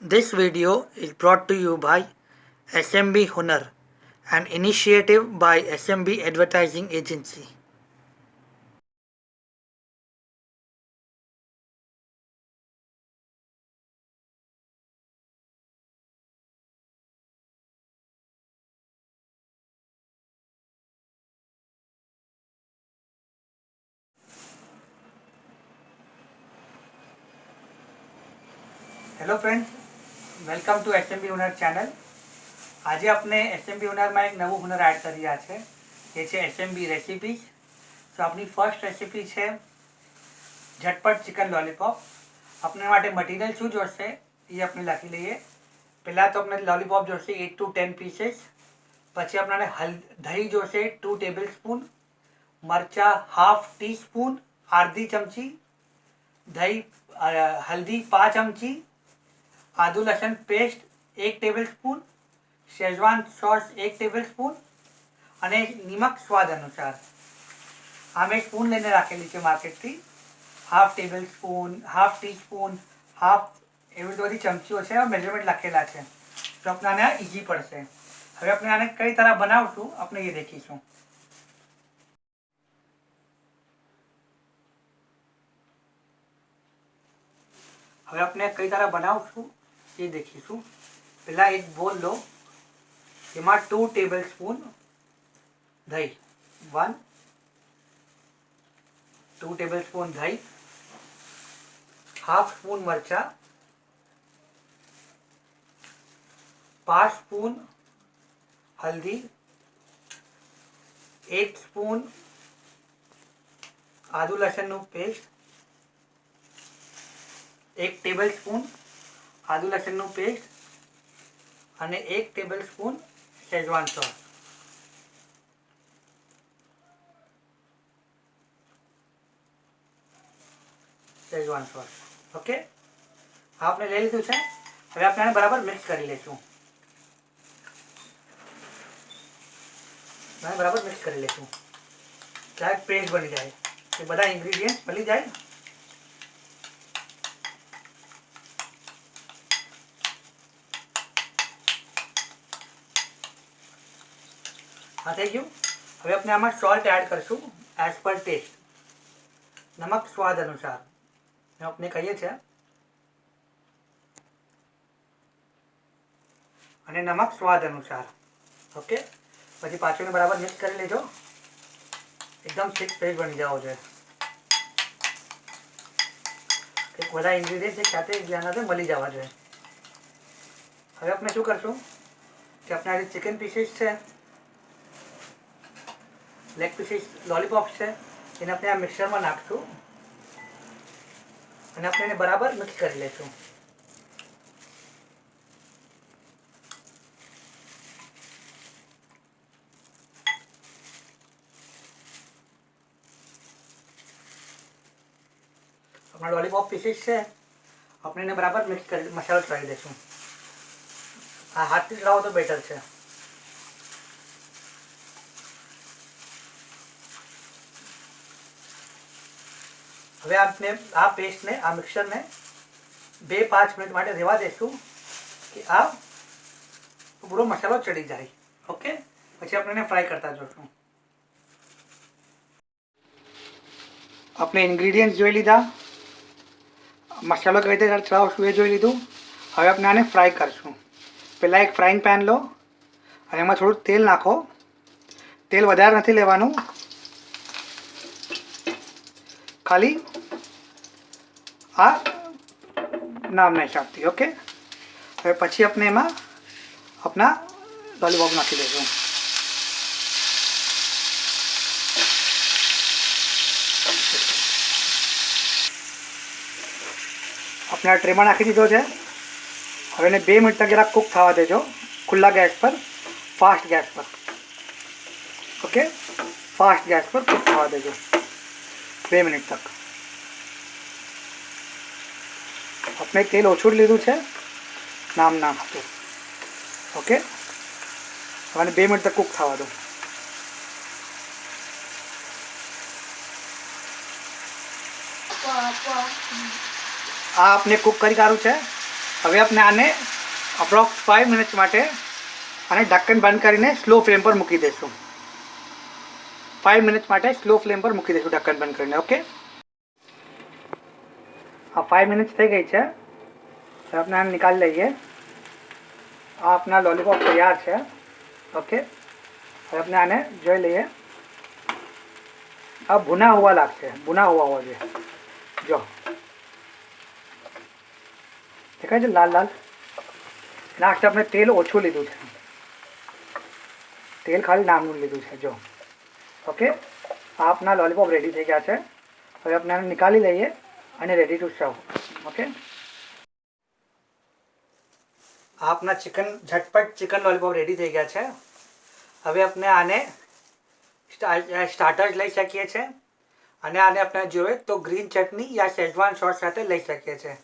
This video is brought to you by SMB Hunar, an initiative by SMB Advertising Agency. Hello friend, welcome to SMB Hunar channel. આજે આપણે એસએમબી હુનરમાં એક નવું હુનર add કરી રહ્યા છે, જે છે એસએમબી રેસિપીઝ. તો આપણી ફર્સ્ટ રેસિપી છે ઝટપટ ચિકન લોલીપોપ. આપણે માટે મટીરિયલ શું જોશે એ આપણે લખી લઈએ. પહેલાં તો આપણે લોલીપોપ જોશે 8 to 10 પીસીસ. પછી આપણને દહીં જોશે 2 ટેબલ સ્પૂન, મરચાં હાફ ટીસ્પૂન અડધી ચમચી, દહીં હલ્દી 5 ચમચી, आदू लहसुन paste 1 table spoon, Schezwan sauce 1 table spoon અને નિમક સ્વાદ અનુસાર. આ મેં સ્પૂન લઈને રાખેલી છે માર્કેટથી. Half tablespoon, half teaspoon, half એવી બધી ચમચીઓ છે, મેઝરમેન્ટ લખેલા છે, તો આપણે આને ઇઝી પડશે. હવે આપણે આને કઈ तरह બનાવશું આપણે એ દેખીશું. હવે આપણે કઈ तरह બનાવશું એ દેખીશું. પહેલાં એક બોલ લો, એમાં 2 ટેબલ સ્પૂન દહીં, 2 ટેબલ સ્પૂન દહીં, હાફ સ્પૂન મરચાં, 5 સ્પૂન હલ્દી, 1 સ્પૂન આદુ લસણનું પેસ્ટ, 1 ટેબલ સ્પૂન આદુ લસણનું પેસ્ટ અને 1 table spoon Schezwan sauce. Okay, આપણે લઈ લીધું છે. હવે આપણે આને બરાબર મિક્સ કરી લઈશું. બરાબર મિક્સ કરી લઈશું ત્યારે પેસ્ટ બની જાય, એ બધા ઇન્ગ્રીડિયન્ટ મળી જાય. हाँ થઈ ગયું. હવે આપણે આમાં સોલ્ટ એડ કરશું એઝ પર ટેસ્ટ. નમક સ્વાદ અનુસાર આપણે કહીએ છીએ, અને નમક સ્વાદ અનુસાર. ઓકે, પછી પાછું બરાબર મિક્સ કરી લેજો. એકદમ થીક પેસ્ટ બની જાવ જોઈએ. બધા ઇન્ગ્રીડિયન્ટ એક સાથે એકબીજા મળી જવા જોઈએ. હવે આપણે શું કરશું કે આપણે આ ચિકન પીસીસ છે, લેગ પીસીસ લોલીપોપ છે, એને આપણે આ મિક્સરમાં નાખશું અને આપણે એને બરાબર મિક્સ કરી લઈશું. આપણા લોલીપોપ પીસીસ છે, આપણે એને બરાબર મિક્સ કરી મસાલો ચડાવી દઈશું. આ હાથથી ચડાવો તો બેટર છે. હવે આપણે આ પેસ્ટને, આ મિક્સરને 2-5 મિનિટ માટે રહેવા દઈશું કે આ પૂરો મસાલો ચડી જાય. ઓકે, પછી આપણે એને ફ્રાય કરતા જોઈશું. આપણે ઇન્ગ્રીડિયન્ટ જોઈ લીધા, મસાલો કઈ રીતે ચડાવશું એ જોઈ લીધું. હવે આપણે આને ફ્રાય કરશું. પહેલાં એક ફ્રાઈંગ પેન લો અને એમાં થોડું તેલ નાખો. તેલ વધારે નથી લેવાનું, ખાલી આ નામના હિસાબથી. ઓકે, હવે પછી આપણે એમાં આપણા લોલીપોપ નાખી દઈશું. આપણે આ ટ્રેમાં નાખી દીધો છે. હવે એને 2 મિનિટ તક જરાક કૂક થવા દેજો, ખુલ્લા ગેસ પર, ફાસ્ટ ગેસ પર. ઓકે, ફાસ્ટ ગેસ પર કૂક થવા દેજો 2 મિનિટ તક. આપણે તેલ ઓછું લીધું છે, નામ ના હતું. ઓકે, હવે 2 મિનિટ તક કૂક થવા દો. આ આપણે કૂક કરી કાઢું છે. હવે આપણે આને અપ્રોક્સ 5 મિનિટ માટે આને ઢક્કન બંધ કરીને સ્લો ફ્લેમ પર મૂકી દઈશું. 5 મિનિટ માટે સ્લો ફ્લેમ પર મૂકી દઈશું ઢક્કન બંધ કરીને. ઓકે, આ 5 મિનિટ થઈ ગઈ છે. હવે આપણે આને નિકાળી લઈએ. આ આપણા લોલીપોપ તૈયાર છે. ઓકે, હવે આપણે આને જોઈ લઈએ. આ ભૂના હોવા લાગશે, ભૂના હોવા જોઈએ. જો દેખાય છે લાલ લાલ. એના આપણે તેલ ઓછું લીધું છે, તેલ ખાલી નામનું લીધું છે. જો ઓકે, આ આપણા લોલીપોપ રેડી થઈ ગયા છે. હવે આપણે આને નિકાળી લઈએ અને રેડી ટુ સર્વ. ઓકે, આ આપણા ઝટપટ ચિકન લોલીપોપ રેડી થઈ ગયા છે. હવે આપણે આને સ્ટાર્ટર્સ લઈ શકીએ છીએ અને આને આપણે જોઈએ તો ગ્રીન ચટણી યા શેઝવાન સોસ સાથે લઈ શકીએ છીએ.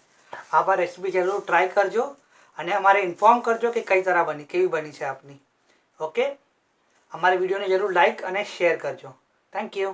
આપ આ રેસીપી જરૂર ટ્રાય કરજો અને અમારે ઇન્ફોર્મ કરજો કે કઈ तरह બની, કેવી બની છે આપની. ઓકે, અમારી વિડીયોને જરૂર લાઈક અને શેર કરજો. Thank you.